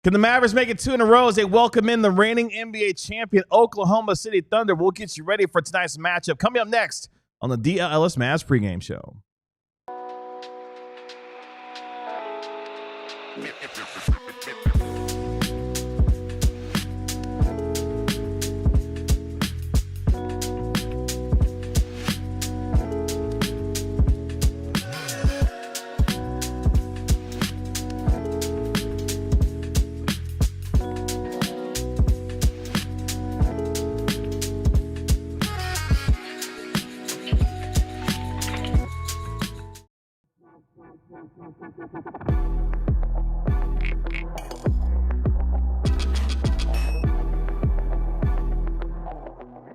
Can the Mavericks make it 2 in a row as they welcome in the reigning NBA champion Oklahoma City Thunder? We'll get you ready for tonight's matchup. Coming up next on the DLLS Mavs pregame show.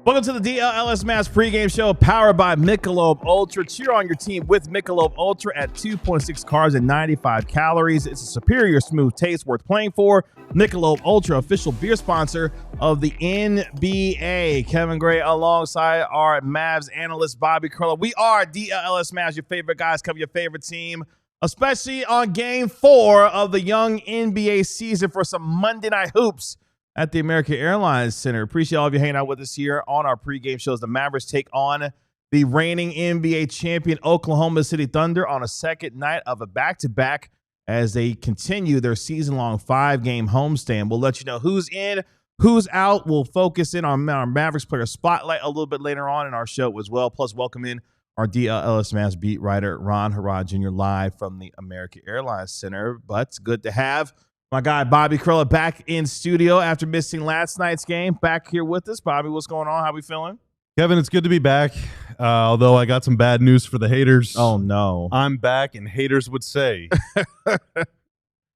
Welcome to the DLLS Mavs pregame show powered by Michelob Ultra. Cheer on your team with Michelob Ultra at 2.6 carbs and 95 calories. It's a superior smooth taste worth playing for. Michelob Ultra, official beer sponsor of the NBA. Kevin Gray alongside our Mavs analyst Bobby Curlo. We are DLLS Mavs, your favorite guys, cover your favorite team, especially on game 4 of the young NBA season for some Monday Night Hoops at the American Airlines Center. Appreciate all of you hanging out with us here on our pregame shows. The Mavericks take on the reigning NBA champion Oklahoma City Thunder on a second night of a back-to-back as they continue their season-long 5-game homestand. We'll let you know who's in, who's out. We'll focus in on our Mavericks player spotlight a little bit later on in our show as well. Plus, welcome in our DLLS Mavs beat writer Ron Harrod Jr. live from the American Airlines Center. But it's good to have my guy Bobby Curlo back in studio after missing last night's game. Back here with us. Bobby, what's going on? How we feeling? Kevin, it's good to be back, although I got some bad news for the haters. Oh, no. I'm back, and haters would say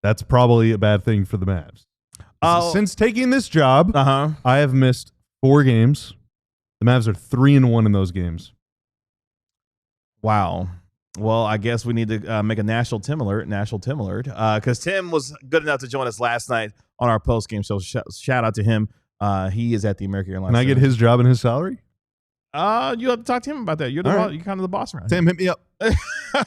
that's probably a bad thing for the Mavs. Since taking this job, I have missed 4 games. The Mavs are 3-1 in those games. Wow. Well, I guess we need to make a national Tim alert, because Tim was good enough to join us last night on our post-game show. Shout out to him. He is at the American Airlines. Can I get his job and his salary? You have to talk to him about that. You're kind of the boss around Tim, hit me up.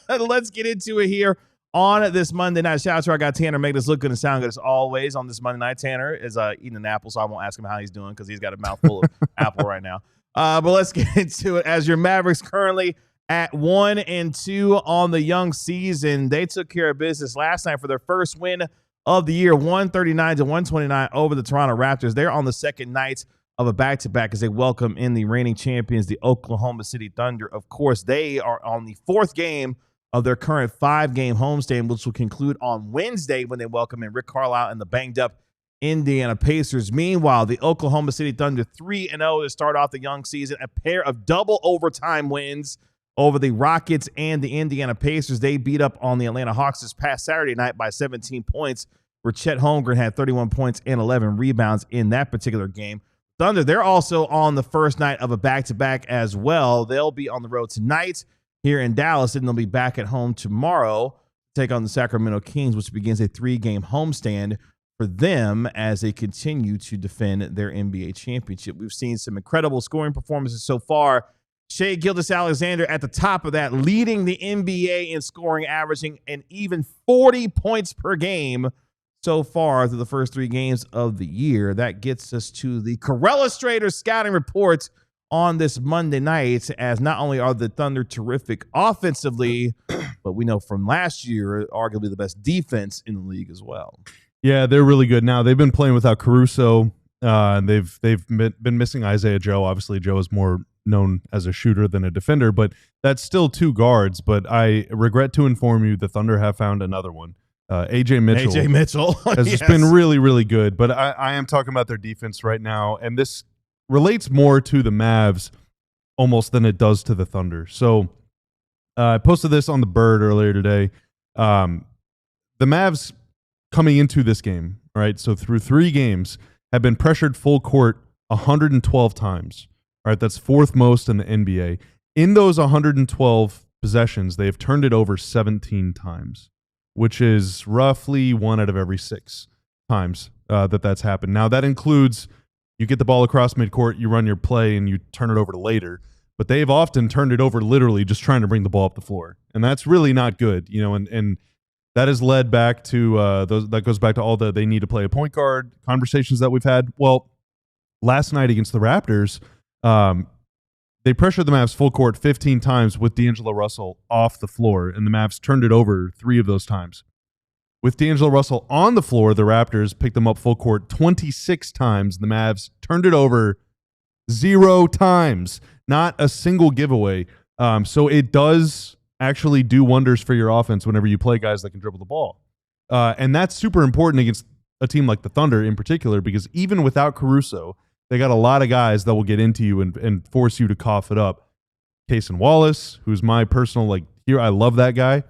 Let's get into it here on this Monday night. Shout out to our guy Tanner, making us look good and sound good as always on this Monday night. Tanner is eating an apple, so I won't ask him how he's doing because he's got a mouthful of apple right now. But let's get into it. As your Mavericks currently at 1-2 on the young season, they took care of business last night for their first win of the year, 139-129 over the Toronto Raptors. They're on the second night of a back-to-back as they welcome in the reigning champions, the Oklahoma City Thunder. Of course, they are on the 4th game of their current 5-game homestand, which will conclude on Wednesday when they welcome in Rick Carlisle and the banged-up Indiana Pacers. Meanwhile, the Oklahoma City Thunder 3-0 to start off the young season, a pair of double overtime wins over the Rockets and the Indiana Pacers. They beat up on the Atlanta Hawks this past Saturday night by 17 points, where Chet Holmgren had 31 points and 11 rebounds in that particular game. Thunder, they're also on the first night of a back-to-back as well. They'll be on the road tonight here in Dallas, and they'll be back at home tomorrow to take on the Sacramento Kings, which begins a 3-game homestand for them as they continue to defend their NBA championship. We've seen some incredible scoring performances so far. Gilgeous-Alexander at the top of that, leading the NBA in scoring, averaging an even 40 points per game so far through the first 3 games of the year. That gets us to the Corellustrator scouting report on this Monday night, as not only are the Thunder terrific offensively, but we know from last year, arguably the best defense in the league as well. Yeah, they're really good. Now, they've been playing without Caruso. They've been missing Isaiah Joe. Obviously, Joe is more known as a shooter than a defender, but that's still 2 guards. But I regret to inform you the Thunder have found another one. AJ Mitchell has just been really, really good. But I am talking about their defense right now, and this relates more to the Mavs almost than it does to the Thunder. So I posted this on the Bird earlier today. The Mavs coming into this game, right? So through 3 games have been pressured full court 112 times. All right, that's 4th most in the NBA. In those 112 possessions, they have turned it over 17 times, which is roughly 1 out of every 6 times that's happened. Now, that includes you get the ball across midcourt, you run your play, and you turn it over to later. But they've often turned it over literally just trying to bring the ball up the floor. And that's really not good, you know, and that has led back to that goes back to all the they need to play a point guard conversations that we've had. Well, last night against the Raptors, they pressured the Mavs full court 15 times with D'Angelo Russell off the floor, and the Mavs turned it over 3 of those times. With D'Angelo Russell on the floor, the Raptors picked them up full court 26 times. The Mavs turned it over 0 times, not a single giveaway. So it does actually do wonders for your offense whenever you play guys that can dribble the ball. And that's super important against a team like the Thunder in particular, because even without Caruso, they got a lot of guys that will get into you and force you to cough it up. Cason Wallace, who's my personal hero. I love that guy.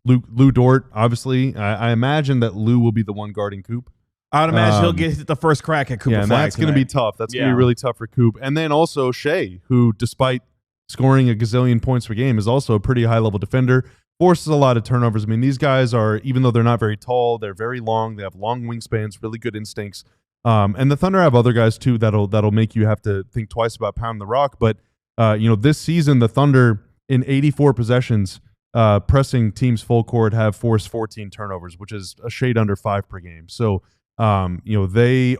Lou Dort, obviously. I imagine that Lou will be the one guarding Coop. I would imagine he'll get the first crack at Cooper Flagg. Yeah, and that's going to be tough. That's going to be really tough for Coop. And then also Shea, who, despite scoring a gazillion points per game, is also a pretty high-level defender. Forces a lot of turnovers. I mean, these guys are, even though they're not very tall, they're very long. They have long wingspans, really good instincts. And the Thunder have other guys, too, that'll make you have to think twice about pounding the rock. But, this season, the Thunder, in 84 possessions, pressing teams full court, have forced 14 turnovers, which is a shade under 5 per game. So, they're going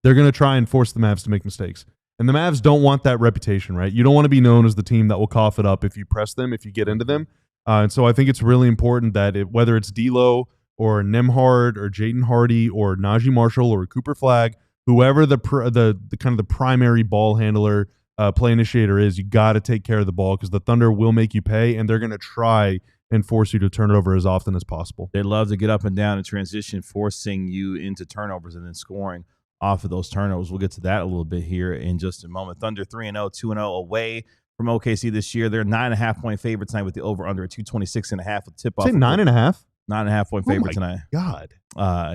to try and force the Mavs to make mistakes. And the Mavs don't want that reputation, right? You don't want to be known as the team that will cough it up if you press them, if you get into them. And so I think it's really important that whether it's D'Lo or Nembhard or Jaden Hardy or Najee Marshall or Cooper Flagg, whoever the kind of the primary ball handler, play initiator is, you got to take care of the ball, because the Thunder will make you pay, and they're going to try and force you to turn it over as often as possible. They love to get up and down in transition, forcing you into turnovers and then scoring off of those turnovers. We'll get to that a little bit here in just a moment. Thunder 3-0, 2-0 away from OKC this year. They're 9.5-point favorites tonight with the over-under at 226.5 with tip-off. Say 9.5? 9.5-point favorite tonight. God.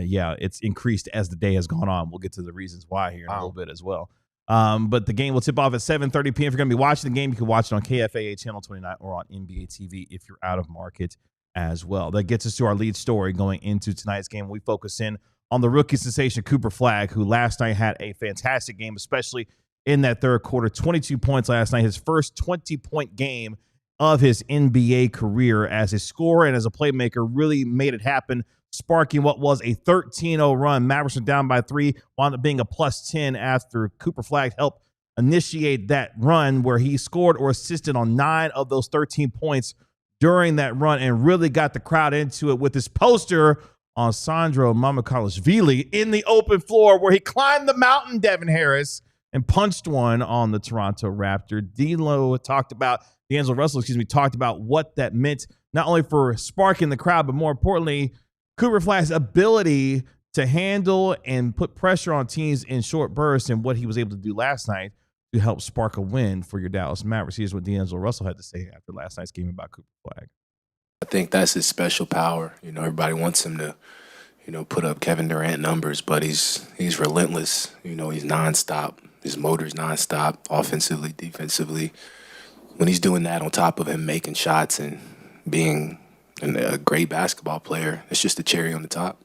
Yeah, it's increased as the day has gone on. We'll get to the reasons why here in a little bit as well. But the game will tip off at 7:30 p.m. If you're going to be watching the game, you can watch it on KFAA Channel 29 or on NBA TV if you're out of market as well. That gets us to our lead story going into tonight's game. We focus in on the rookie sensation Cooper Flagg, who last night had a fantastic game, especially in that third quarter. 22 points last night, his first 20-point game of his NBA career as a scorer and as a playmaker. Really made it happen, sparking what was a 13-0 run. Mavericks were down by 3, wound up being a +10 after Cooper Flagg helped initiate that run, where he scored or assisted on 9 of those 13 points during that run and really got the crowd into it with his poster on Sandro Mamakhalishvili in the open floor, where he climbed the mountain, Devin Harris, and punched one on the Toronto Raptor. D'Angelo Russell, talked about what that meant, not only for sparking the crowd, but more importantly, Cooper Flagg's ability to handle and put pressure on teams in short bursts, and what he was able to do last night to help spark a win for your Dallas Mavericks. Here's what D'Angelo Russell had to say after last night's game about Cooper Flagg. I think that's his special power. Everybody wants him to, put up Kevin Durant numbers, but he's relentless. He's nonstop. His motor's nonstop, offensively, defensively. When he's doing that on top of him making shots and being a great basketball player, it's just a cherry on the top.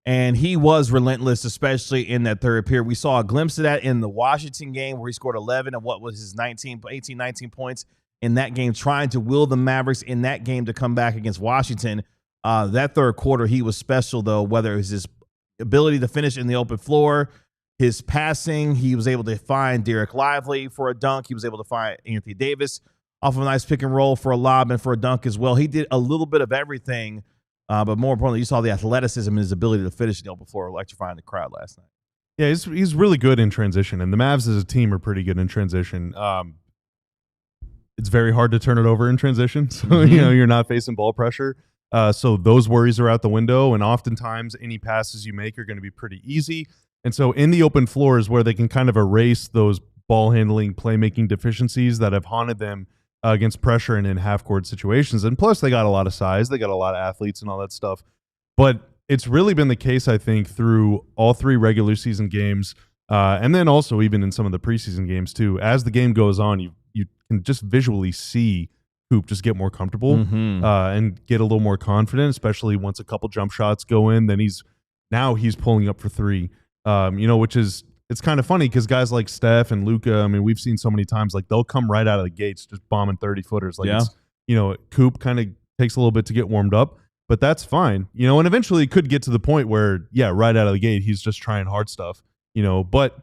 And he was relentless, especially in that third period. We saw a glimpse of that in the Washington game, where he scored 11 of what was his 19 points in that game, trying to will the Mavericks in that game to come back against Washington. That third quarter, he was special, though, whether it was his ability to finish in the open floor, his passing. He was able to find Derek Lively for a dunk. He was able to find Anthony Davis off of a nice pick and roll for a lob and for a dunk as well. He did a little bit of everything, but more importantly, you saw the athleticism and his ability to finish in the open floor, electrifying the crowd last night. Yeah, he's really good in transition, and the Mavs as a team are pretty good in transition. It's very hard to turn it over in transition, so you're not facing ball pressure. So those worries are out the window, and oftentimes any passes you make are going to be pretty easy. And so in the open floor is where they can kind of erase those ball handling, playmaking deficiencies that have haunted them against pressure and in half-court situations. And plus, they got a lot of size. They got a lot of athletes and all that stuff. But it's really been the case, I think, through all 3 regular season games, and then also even in some of the preseason games, too. As the game goes on, you can just visually see Coop just get more comfortable and get a little more confident, especially once a couple jump shots go in. Then he's pulling up for 3, which is, it's kind of funny because guys like Steph and Luka, we've seen so many times, they'll come right out of the gates just bombing 30-footers. Coop kind of takes a little bit to get warmed up, but that's fine. And eventually it could get to the point where, right out of the gate, he's just trying hard stuff, but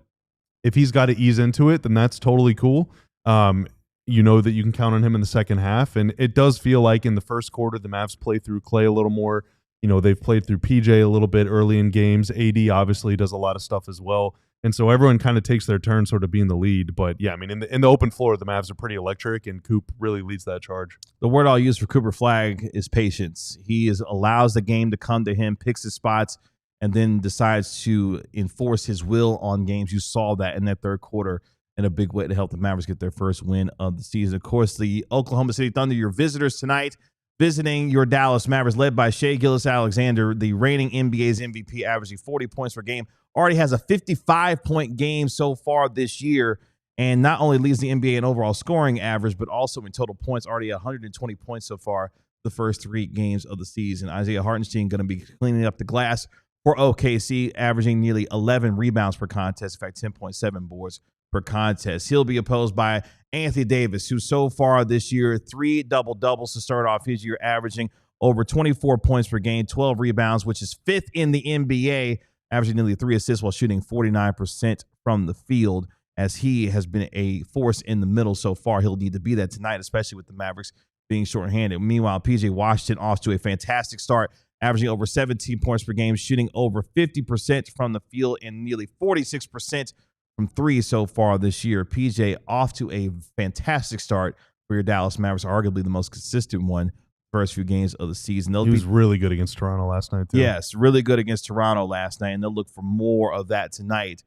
if he's got to ease into it, then that's totally cool. That you can count on him in the second half. And it does feel like in the first quarter, the Mavs play through Klay a little more. They've played through PJ a little bit early in games. AD obviously does a lot of stuff as well. And so everyone kind of takes their turn sort of being the lead. But yeah, I mean, in the open floor, the Mavs are pretty electric, and Coop really leads that charge. The word I'll use for Cooper Flagg is patience. He allows the game to come to him, picks his spots, and then decides to enforce his will on games. You saw that in that third quarter in a big way to help the Mavericks get their first win of the season. Of course, the Oklahoma City Thunder, your visitors tonight, visiting your Dallas Mavericks, led by Gilgeous-Alexander, the reigning NBA's MVP, averaging 40 points per game. Already has a 55-point game so far this year, and not only leads the NBA in overall scoring average, but also in total points, already 120 points so far the first 3 games of the season. Isaiah Hartenstein going to be cleaning up the glass for OKC, averaging nearly 11 rebounds per contest, in fact, 10.7 boards per contest. He'll be opposed by Anthony Davis, who so far this year, 3 double-doubles to start off his year, averaging over 24 points per game, 12 rebounds, which is 5th in the NBA, averaging nearly 3 assists while shooting 49% from the field, as he has been a force in the middle so far. He'll need to be that tonight, especially with the Mavericks being shorthanded. Meanwhile, PJ Washington off to a fantastic start, averaging over 17 points per game, shooting over 50% from the field and nearly 46% from 3 so far this year. PJ off to a fantastic start for your Dallas Mavericks, arguably the most consistent one first few games of the season. He was really good against Toronto last night, too. Yes, really good against Toronto last night, and they'll look for more of that tonight,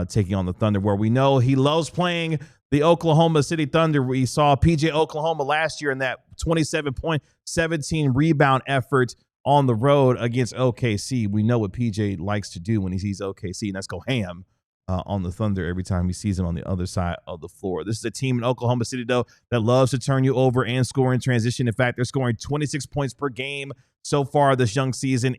taking on the Thunder, where we know he loves playing the Oklahoma City Thunder. We saw PJ Oklahoma last year in that 27-point, 17-rebound effort on the road against OKC. We know what PJ likes to do when he sees OKC, and that's go ham on the Thunder every time he sees them on the other side of the floor. This is a team in Oklahoma City, though, that loves to turn you over and score in transition. In fact, they're scoring 26 points per game so far this young season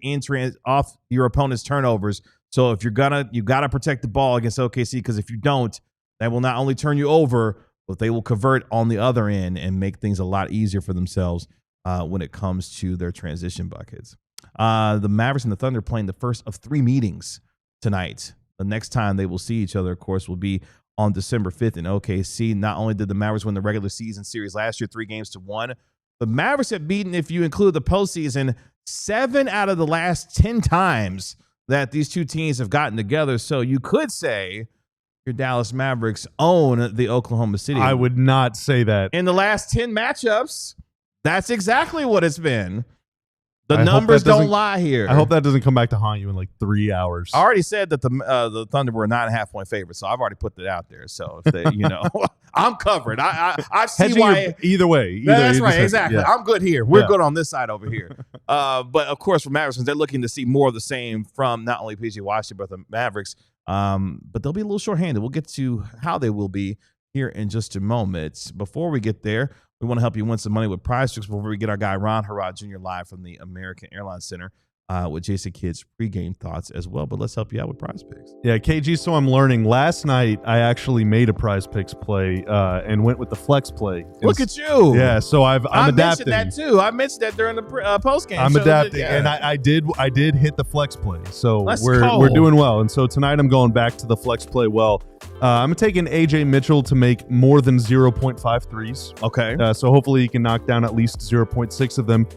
off your opponent's turnovers. So if you gotta protect the ball against OKC, because if you don't, that will not only turn you over, but they will convert on the other end and make things a lot easier for themselves when it comes to their transition buckets. The Mavericks and the Thunder playing the first of 3 meetings tonight. The next time they will see each other, of course, will be on December 5th in OKC. Not only did the Mavericks win the regular season series last year, 3-1, the Mavericks have beaten, if you include the postseason, 7 out of the last 10 times that these two teams have gotten together. So you could say your Dallas Mavericks own the Oklahoma City. I would not say that. In the last 10 matchups, that's exactly what it's been. The numbers don't lie here. I hope that doesn't come back to haunt you in like 3 hours. I already said that the Thunder were a 9.5-point favorite, so I've already put that out there. So if they, I'm covered. I see why. Either way. That's right. Exactly. Yeah. I'm good here. We're good on this side over here. But of course, for Mavericks, they're looking to see more of the same from not only PJ Washington but the Mavericks. But they'll be a little shorthanded. We'll get to how they will be here in just a moment. Before we get there, we want to help you win some money with Prize Picks before we get our guy Ron Harrod Jr. live from the American Airlines Center with Jason Kidd's pregame thoughts as well. But let's help you out with Prize Picks. Yeah, KG, so I'm learning. Last night, I actually made a Prize Picks play and went with the flex play. Look at you. Yeah, so I'm adapting. I mentioned that too. I mentioned that during the postgame. I'm adapting, and I did hit the flex play. So we're doing well. And so tonight I'm going back to the flex play well. I'm taking AJ Mitchell to make more than 0.5 threes. Okay. So hopefully he can knock down at least 0.6 of them.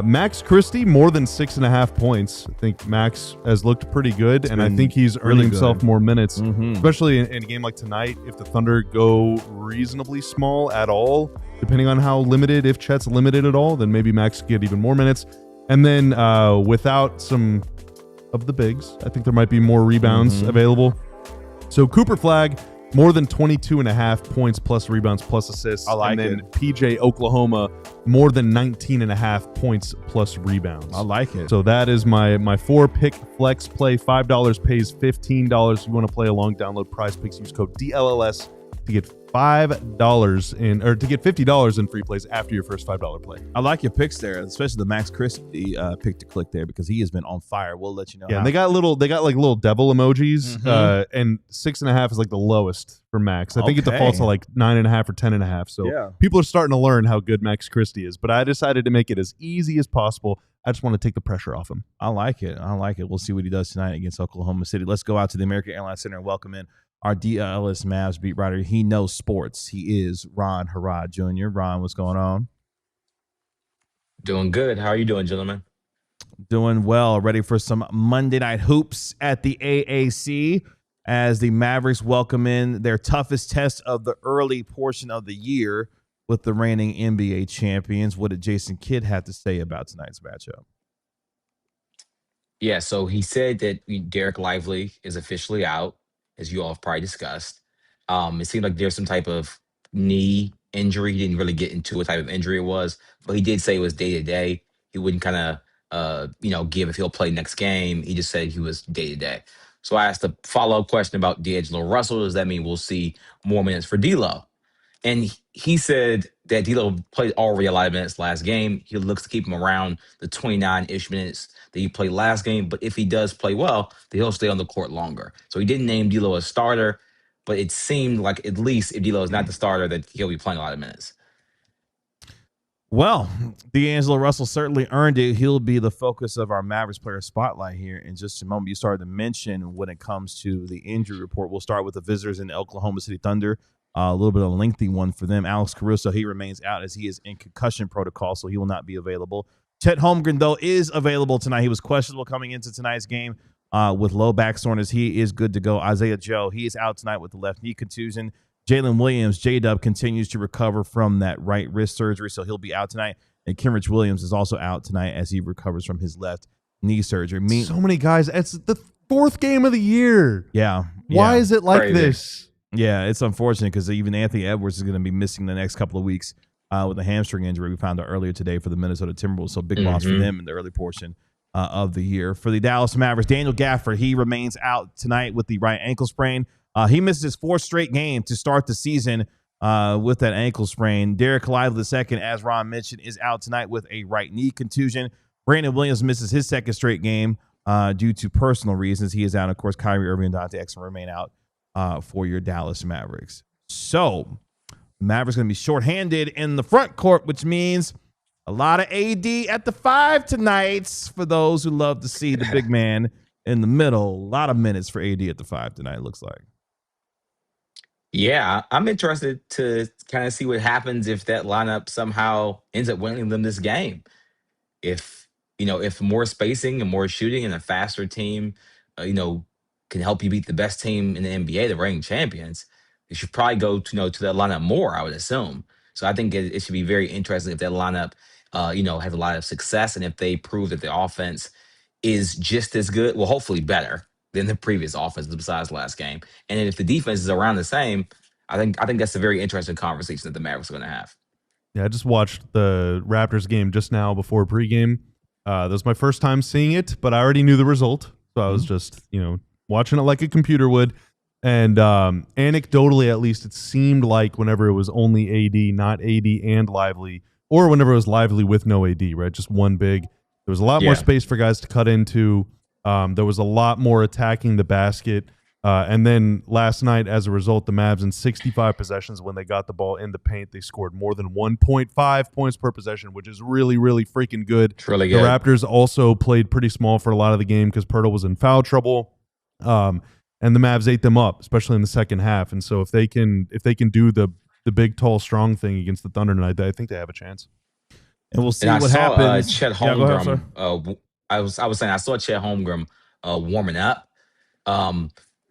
Max Christie, more than 6.5 points. I think Max has looked pretty good, and I think he's earning himself more minutes, especially in a game like tonight. If the Thunder go reasonably small at all, depending on how limited, if Chet's limited at all, then maybe Max could get even more minutes. And then without some of the bigs, I think there might be more rebounds available. So Cooper Flagg, more than 22.5 points plus rebounds plus assists. I like it. And then PJ Oklahoma, more than 19.5 points plus rebounds. I like it. So that is my 4-pick flex play. $5 pays $15. If you want to play along, download Prize Picks. Use code DLLS to get $50 in free plays after your first $5 play. I like your picks there, especially the Max Christie pick to click there because he has been on fire. We'll let you know. Yeah, and they got like little devil emojis, Mm-hmm. and 6.5 is like the lowest for Max. I think it defaults to like 9.5 or 10.5. So Yeah. people are starting to learn how good Max Christie is. But I decided to make it as easy as possible. I just want to take the pressure off him. I like it. We'll see what he does tonight against Oklahoma City. Let's go out to the American Airlines Center and welcome in our DLLS Mavs beat writer. He knows sports. He is Ron Harrod Jr. Ron, what's going on? Doing good. How are you doing, gentlemen? Doing well. Ready for some Monday night hoops at the AAC as the Mavericks welcome in their toughest test of the early portion of the year with the reigning NBA champions. What did Jason Kidd have to say about tonight's matchup? Yeah, so he said that Derek Lively is officially out, as you all have probably discussed. It seemed like there's some type of knee injury. He didn't really get into what type of injury it was, but he did say it was day to day. He wouldn't kind of, give if he'll play next game. He just said he was day to day. So I asked a follow-up question about D'Angelo Russell. Does that mean we'll see more minutes for D'Lo? And he said that D'Lo played already a lot of minutes last game. He looks to keep him around the 29-ish minutes that he played last game. But if he does play well, then he'll stay on the court longer. So he didn't name D'Lo a starter, but it seemed like at least if D'Lo is not the starter, that he'll be playing a lot of minutes. Well, D'Angelo Russell certainly earned it. He'll be the focus of our Mavericks player spotlight here in just a moment. You started to mention when it comes to the injury report. We'll start with the visitors in the Oklahoma City Thunder. A little bit of a lengthy one for them. Alex Caruso, he remains out as he is in concussion protocol, so he will not be available. Chet Holmgren, though, is available tonight. He was questionable coming into tonight's game with low back soreness. He is good to go. Isaiah Joe, he is out tonight with the left knee contusion. Jalen Williams, J-Dub, continues to recover from that right wrist surgery, so he'll be out tonight. And Kenrich Williams is also out tonight as he recovers from his left knee surgery. So many guys. It's the fourth game of the year. Yeah. Why is it like Crazy. this? Yeah, it's unfortunate because even Anthony Edwards is going to be missing the next couple of weeks with a hamstring injury we found out earlier today for the Minnesota Timberwolves. So big loss for them in the early portion of the year. For the Dallas Mavericks, Daniel Gafford, he remains out tonight with the right ankle sprain. He missed his fourth straight game to start the season with that ankle sprain. Derek Lively II, as Ron mentioned, is out tonight with a right knee contusion. Brandon Williams misses his second straight game due to personal reasons. He is out. Of course, Kyrie Irving and Dante Exum remain out for your Dallas Mavericks. So Mavericks going to be shorthanded in the front court, which means a lot of AD at the 5 tonight for those who love to see the big man in the middle. A lot of minutes for AD at the 5 tonight, it looks like. Yeah, I'm interested to kind of see what happens if that lineup somehow ends up winning them this game. If more spacing and more shooting and a faster team, can help you beat the best team in the NBA, the reigning champions, you should probably go to that lineup more, I would assume. So I think it should be very interesting if that lineup, has a lot of success and if they prove that the offense is just as good, well, hopefully better than the previous offense besides last game. And then if the defense is around the same, I think that's a very interesting conversation that the Mavericks are going to have. Yeah, I just watched the Raptors game just now before pregame. That was my first time seeing it, but I already knew the result. So I was just, watching it like a computer would. And anecdotally, at least, it seemed like whenever it was only AD, not AD and Lively, or whenever it was Lively with no AD, right? Just one big. There was a lot more space for guys to cut into. There was a lot more attacking the basket. And then last night, as a result, the Mavs in 65 possessions, when they got the ball in the paint, they scored more than 1.5 points per possession, which is really, really freaking good. It's really good. The Raptors also played pretty small for a lot of the game because Pirtle was in foul trouble. And the Mavs ate them up, especially in the second half. And so if they can do the big, tall, strong thing against the Thunder tonight, I think they have a chance. And we'll see what happens. Chet Holmgren. I was saying I saw Chet Holmgren warming up.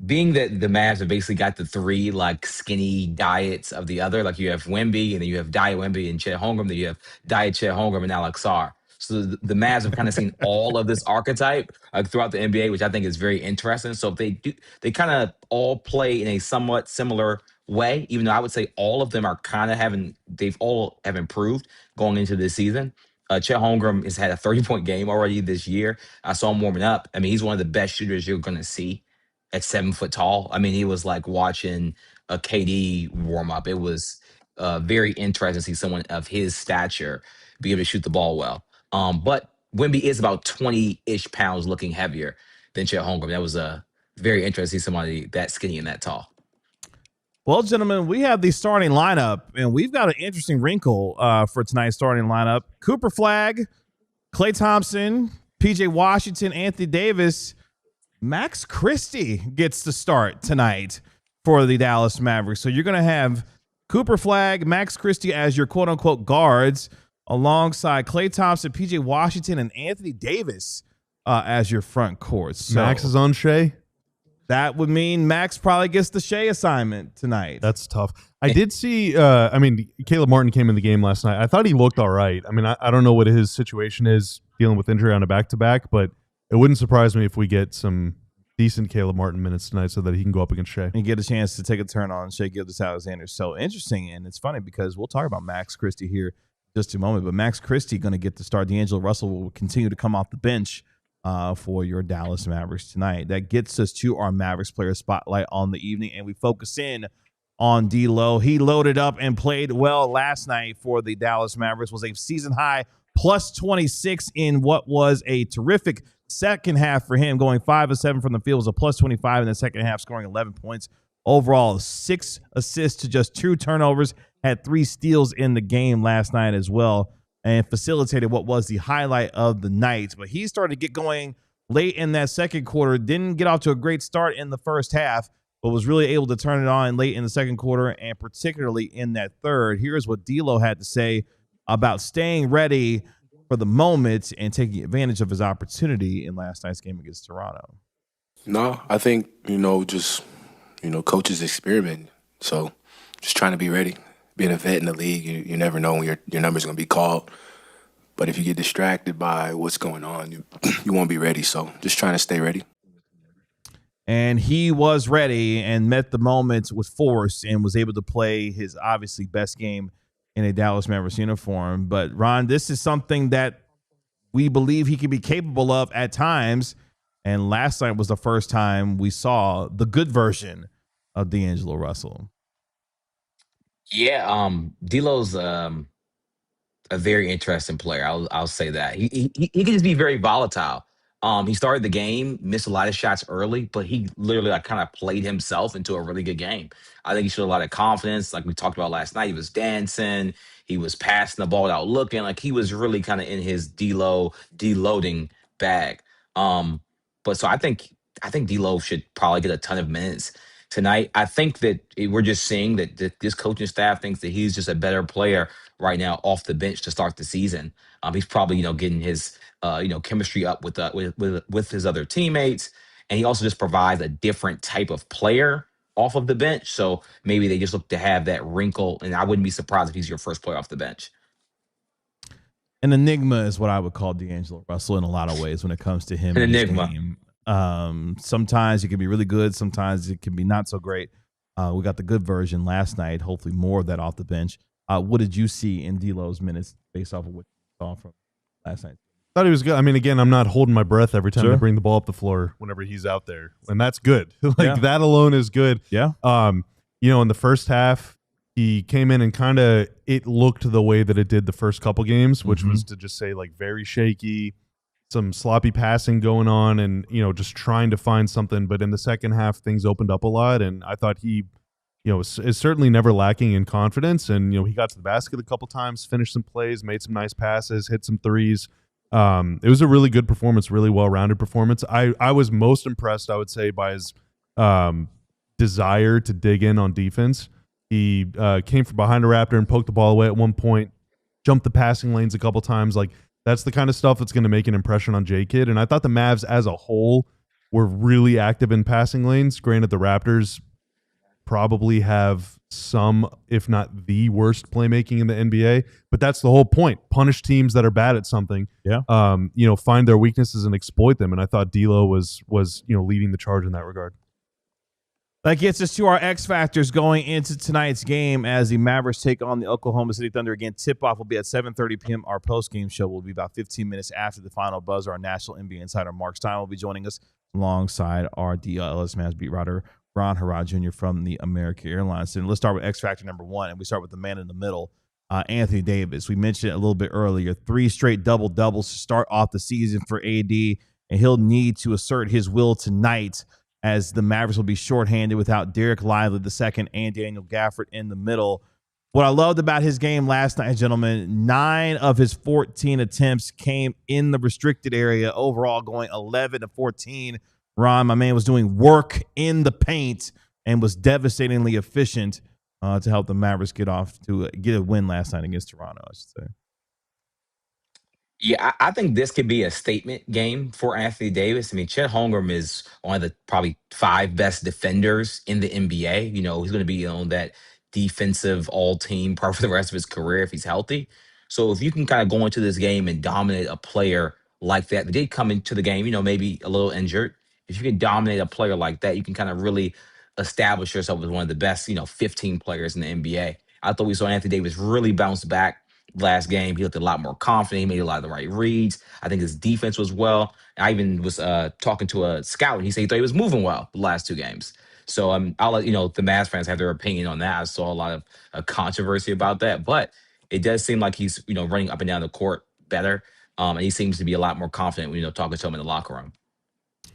Being that the Mavs have basically got the three like skinny diets of the other, like you have Wemby and then you have Diet Wemby and Chet Holmgren, then you have Diet Chet Holmgren and Alex Sarr. So the Mavs have kind of seen all of this archetype throughout the NBA, which I think is very interesting. So if they do, they kind of all play in a somewhat similar way, even though I would say all of them are kind of they've all have improved going into this season. Chet Holmgren has had a 30-point game already this year. I saw him warming up. I mean, he's one of the best shooters you're going to see at 7 foot tall. I mean, he was like watching a KD warm up. It was very interesting to see someone of his stature be able to shoot the ball well. But Wemby is about 20-ish pounds looking heavier than Chet Holmgren. That was very interesting to see somebody that skinny and that tall. Well, gentlemen, we have the starting lineup, and we've got an interesting wrinkle for tonight's starting lineup. Cooper Flagg, Klay Thompson, PJ Washington, Anthony Davis, Max Christie gets to start tonight for the Dallas Mavericks. So you're going to have Cooper Flagg, Max Christie as your quote-unquote guards, alongside Klay Thompson, PJ Washington, and Anthony Davis as your front court. So Max is on Shea. that would mean Max probably gets the Shea assignment tonight. That's tough. I did see, Caleb Martin came in the game last night. I thought he looked all right. I mean, I don't know what his situation is dealing with injury on a back-to-back, but it wouldn't surprise me if we get some decent Caleb Martin minutes tonight so that he can go up against Shea. And get a chance to take a turn on Shea Gilgeous-Alexander. So interesting, and it's funny because we'll talk about Max Christie here in just a moment, but Max Christie going to get to start. D'Angelo Russell will continue to come off the bench for your Dallas Mavericks tonight. That gets us to our Mavericks player spotlight on the evening, and we focus in on D-Lo. He loaded up and played well last night for the Dallas Mavericks, was a season-high plus 26 in what was a terrific second half for him, going 5 of 7 from the field, was a plus 25 in the second half, scoring 11 points. Overall, 6 assists to just 2 turnovers, had 3 steals in the game last night as well, and facilitated what was the highlight of the night. But he started to get going late in that second quarter, didn't get off to a great start in the first half, but was really able to turn it on late in the second quarter and particularly in that third. Here's what D'Lo had to say about staying ready for the moment and taking advantage of his opportunity in last night's game against Toronto. No, I think, coaches experiment. So just trying to be ready. Being a vet in the league, you never know when your number's going to be called. But if you get distracted by what's going on, you won't be ready. So just trying to stay ready. And he was ready and met the moment with force and was able to play his obviously best game in a Dallas Mavericks uniform. But, Ron, this is something that we believe he can be capable of at times. And last night was the first time we saw the good version of D'Angelo Russell. Yeah, D'Lo's a very interesting player. I'll say that he can just be very volatile. He started the game, missed a lot of shots early, but he literally kind of played himself into a really good game. I think he showed a lot of confidence, like we talked about last night. He was dancing, he was passing the ball without looking, like he was really kind of in his deloading bag. But so I think D'Lo should probably get a ton of minutes tonight. I think that we're just seeing that this coaching staff thinks that he's just a better player right now off the bench to start the season. He's probably getting his chemistry up with his other teammates, and he also just provides a different type of player off of the bench. So maybe they just look to have that wrinkle, and I wouldn't be surprised if he's your first player off the bench. An enigma is what I would call D'Angelo Russell in a lot of ways when it comes to him. An enigma. Sometimes it can be really good. Sometimes it can be not so great. We got the good version last night. Hopefully more of that off the bench. What did you see in D'Lo's minutes based off of what you saw from last night? Thought he was good. I mean, again, I'm not holding my breath every time they bring the ball up the floor whenever he's out there, and that's good. That alone is good. Yeah. In the first half, he came in and kind of it looked the way that it did the first couple games, which was to just say very shaky, some sloppy passing going on, and just trying to find something. But in the second half, things opened up a lot, and I thought he is certainly never lacking in confidence. And he got to the basket a couple times, finished some plays, made some nice passes, hit some threes. It was a really good performance, really well-rounded performance. I was most impressed, I would say, by his desire to dig in on defense. He came from behind a Raptor and poked the ball away at one point, jumped the passing lanes a couple times. That's the kind of stuff that's going to make an impression on J-Kidd. And I thought the Mavs as a whole were really active in passing lanes. Granted, the Raptors probably have some, if not the worst playmaking in the NBA, but that's the whole point. Punish teams that are bad at something. Yeah. Find their weaknesses and exploit them. And I thought D'Lo was leading the charge in that regard. That gets us to our X factors going into tonight's game as the Mavericks take on the Oklahoma City Thunder. Again, tip-off will be at 7:30 p.m. Our post-game show will be about 15 minutes after the final buzzer. Our national NBA insider Mark Stein will be joining us alongside our DLLS Mavs beat writer Ron Harrod Jr. from the American Airlines. And let's start with X Factor number 1, and we start with the man in the middle, Anthony Davis. We mentioned it a little bit earlier, 3 straight double-doubles to start off the season for AD, and he'll need to assert his will tonight as the Mavericks will be shorthanded without Derek Lively II and Daniel Gafford in the middle. What I loved about his game last night, gentlemen, 9 of his 14 attempts came in the restricted area, overall going 11 to 14. Ron, my man, was doing work in the paint and was devastatingly efficient to help the Mavericks get a win last night against Toronto, I should say. Yeah, I think this could be a statement game for Anthony Davis. I mean, Chet Holmgren is one of the probably 5 best defenders in the NBA. You know, he's going to be on that defensive all-team part for the rest of his career if he's healthy. So if you can kind of go into this game and dominate a player like that, they did come into the game, you know, maybe a little injured. If you can dominate a player like that, you can kind of really establish yourself as one of the best, 15 players in the NBA. I thought we saw Anthony Davis really bounce back last game. He looked a lot more confident. He made a lot of the right reads. I think his defense was well. I even was talking to a scout, and he said he thought he was moving well the last 2 games. So I'll let the Mavs fans have their opinion on that. I saw a lot of controversy about that, but it does seem like he's running up and down the court better, and he seems to be a lot more confident when talking to him in the locker room.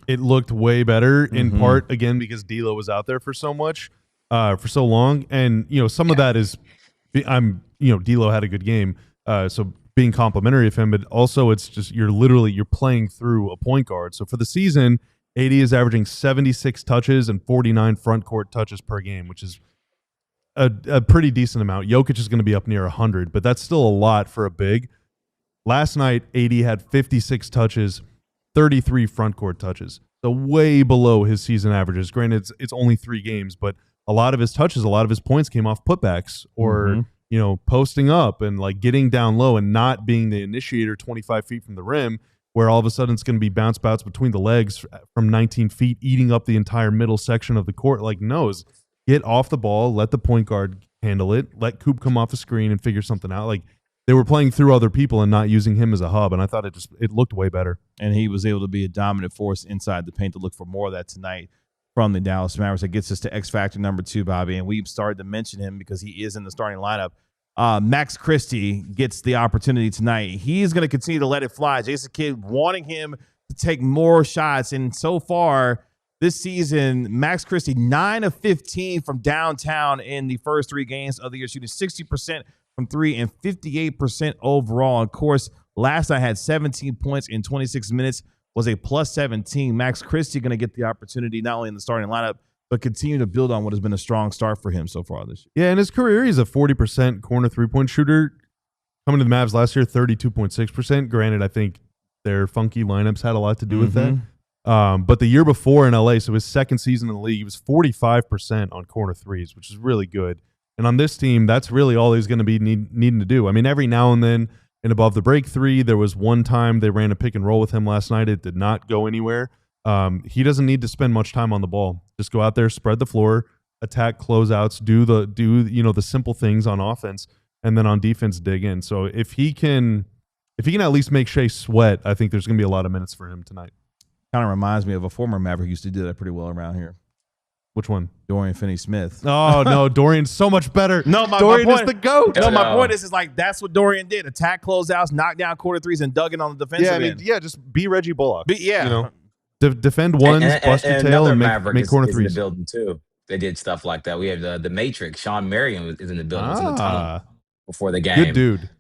It looked way better in part again because D'Lo was out there for so long, and some of that is D'Lo had a good game, so being complimentary of him, but also it's just you're playing through a point guard. So for the season, AD is averaging 76 touches and 49 front court touches per game, which is a pretty decent amount. Jokic is going to be up near 100, but that's still a lot for a big. Last night, AD had 56 touches, 33 front court touches, so way below his season averages. Granted, it's only 3 games, but a lot of his touches, a lot of his points came off putbacks or posting up and like getting down low and not being the initiator 25 feet from the rim, where all of a sudden it's going to be bounce bouts between the legs from 19 feet, eating up the entire middle section of the court. Like, no, get off the ball, let the point guard handle it, let Coop come off the screen and figure something out. Like, they were playing through other people and not using him as a hub, and I thought it looked way better. And he was able to be a dominant force inside the paint. To look for more of that tonight from the Dallas Mavericks. That gets us to X Factor number 2, Bobby, and we've started to mention him because he is in the starting lineup. Max Christie gets the opportunity tonight. He's going to continue to let it fly. Jason Kidd wanting him to take more shots, and so far this season, Max Christie 9 of 15 from downtown in the first 3 games of the year, shooting 60% from 3 and 58% overall. Of course, last night had 17 points in 26 minutes, was a plus 17. Max Christie going to get the opportunity not only in the starting lineup, but continue to build on what has been a strong start for him so far this year. Yeah, in his career, he's a 40% corner 3-point shooter. Coming to the Mavs last year, 32.6%. Granted, I think their funky lineups had a lot to do with that. But the year before in LA, so his second season in the league, he was 45% on corner threes, which is really good. And on this team, that's really all he's going to be needing to do. I mean, every now and then, in above the break 3, there was one time they ran a pick and roll with him last night. It did not go anywhere. He doesn't need to spend much time on the ball. Just go out there, spread the floor, attack closeouts, do the simple things on offense, and then on defense dig in. So if he can at least make Shea sweat, I think there's going to be a lot of minutes for him tonight. Kind of reminds me of a former Maverick who used to do that pretty well around here. Which one? Dorian Finney-Smith. Oh, no, Dorian's so much better. No, Dorian my point, is the GOAT. No, my point is like that's what Dorian did. Attack closeouts, knock down quarter threes, and dug in on the defensive end. Just be Reggie Bullock. Yeah. Defend ones, bust your tail, and make corner is threes. In the building too. They did stuff like that. We have the Matrix. Sean Marion is in the building. Was in the tunnel before the game. Good dude.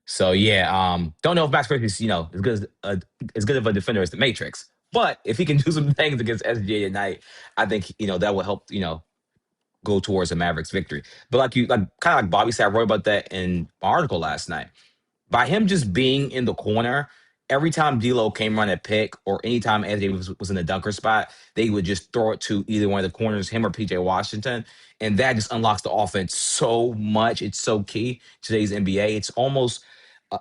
So yeah, don't know if Max Christie is as good of a defender as the Matrix, but if he can do some things against SGA tonight, I think that will help go towards a Mavericks victory. But kind of like Bobby said, I wrote about that in my article last night. By him just being in the corner, every time D'Lo came around a pick or anytime Anthony was in the dunker spot, they would just throw it to either one of the corners, him or PJ Washington. And that just unlocks the offense so much. It's so key to today's NBA. It's almost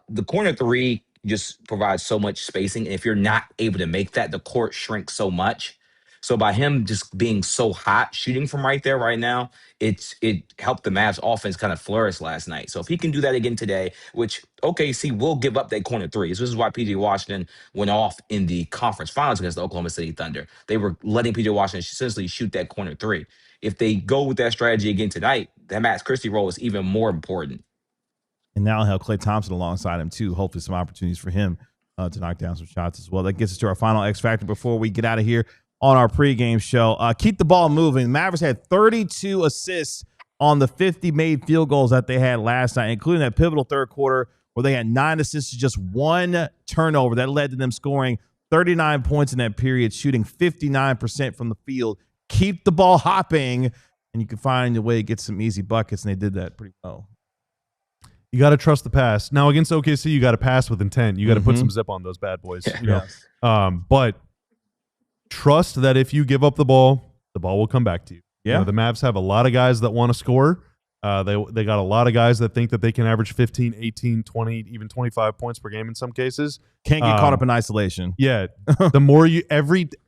the corner 3 just provides so much spacing. And if you're not able to make that, the court shrinks so much. So by him just being so hot shooting from right there right now, it helped the Mavs offense kind of flourish last night. So if he can do that again today, which OKC will give up that corner three. This is why PJ Washington went off in the conference finals against the Oklahoma City Thunder. They were letting PJ Washington essentially shoot that corner three. If they go with that strategy again tonight, that Max Christie role is even more important. And now he'll have Klay Thompson alongside him too. Hopefully some opportunities for him to knock down some shots as well. That gets us to our final X factor before we get out of here on our pregame show. Keep the ball moving. Mavericks had 32 assists on the 50 made field goals that they had last night, including that pivotal third quarter where they had 9 assists to just 1 turnover. That led to them scoring 39 points in that period, shooting 59% from the field. Keep the ball hopping, and you can find a way to get some easy buckets, and they did that pretty well. You got to trust the pass. Now against OKC, you got to pass with intent. You got to put some zip on those bad boys. You know? But trust that if you give up the ball will come back to you. Yeah. You know, the Mavs have a lot of guys that want to score. They got a lot of guys that think that they can average 15, 18, 20, even 25 points per game in some cases. Can't get caught up in isolation. Yeah. The more you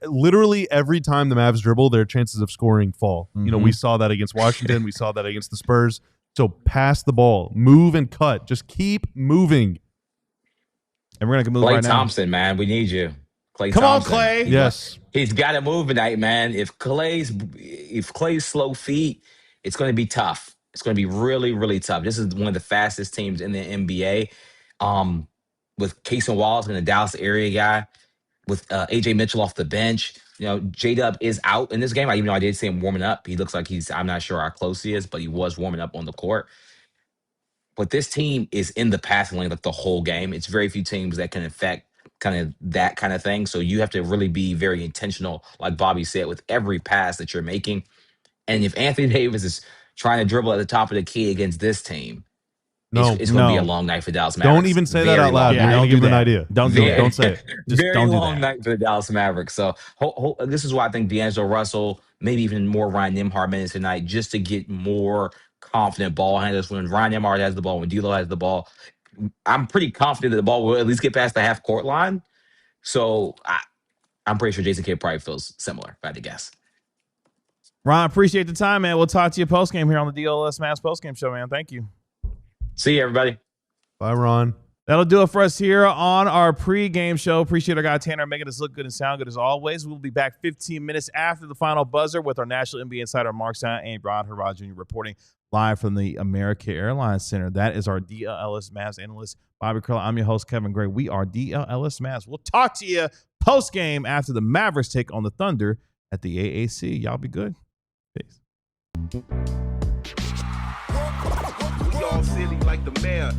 literally every time the Mavs dribble, their chances of scoring fall. You know, we saw that against Washington. We saw that against the Spurs. So pass the ball, move and cut. Just keep moving. And we're gonna move Klay right Thompson, man, we need you. Klay Come Thompson. on, Klay. Yes. He's got to move tonight, man. If Klay's slow feet, it's going to be tough. It's going to be really, really tough. This is one of the fastest teams in the NBA. With Casey Wallace and the Dallas area guy, with AJ Mitchell off the bench. You know, J-Dub is out in this game. Even though I did see him warming up, he looks like I'm not sure how close he is, but he was warming up on the court. But this team is in the passing lane like the whole game. It's very few teams that can affect kind of that kind of thing. So you have to really be very intentional, like Bobby said, with every pass that you're making. And if Anthony Davis is trying to dribble at the top of the key against this team, it's going to be a long night for Dallas Mavericks. Don't even say that out loud. Yeah, don't give them an idea. Don't do it. Don't say it. Just very don't do long that. night for the Dallas Mavericks. So this is why I think D'Angelo Russell, maybe even more Ryan Nembhard minutes tonight, just to get more confident ball handlers. When Ryan Nembhard has the ball, when D'Lo has the ball, I'm pretty confident that the ball will at least get past the half court line. So I'm pretty sure Jason Kidd probably feels similar, if I had to guess. Ron, appreciate the time, man. We'll talk to you post-game here on the DLLS Mavs post-game show, man. Thank you. See you, everybody. Bye, Ron. That'll do it for us here on our pregame show. Appreciate our guy Tanner making us look good and sound good as always. We'll be back 15 minutes after the final buzzer with our national NBA insider Mark Stein and Rod Harrod Jr. reporting live from the American Airlines Center. That is our DLLS Mavs analyst, Bobby Curl. I'm your host, Kevin Gray. We are DLLS Mavs. We'll talk to you post-game after the Mavericks take on the Thunder at the AAC. Y'all be good. Peace. We all silly like the mayor.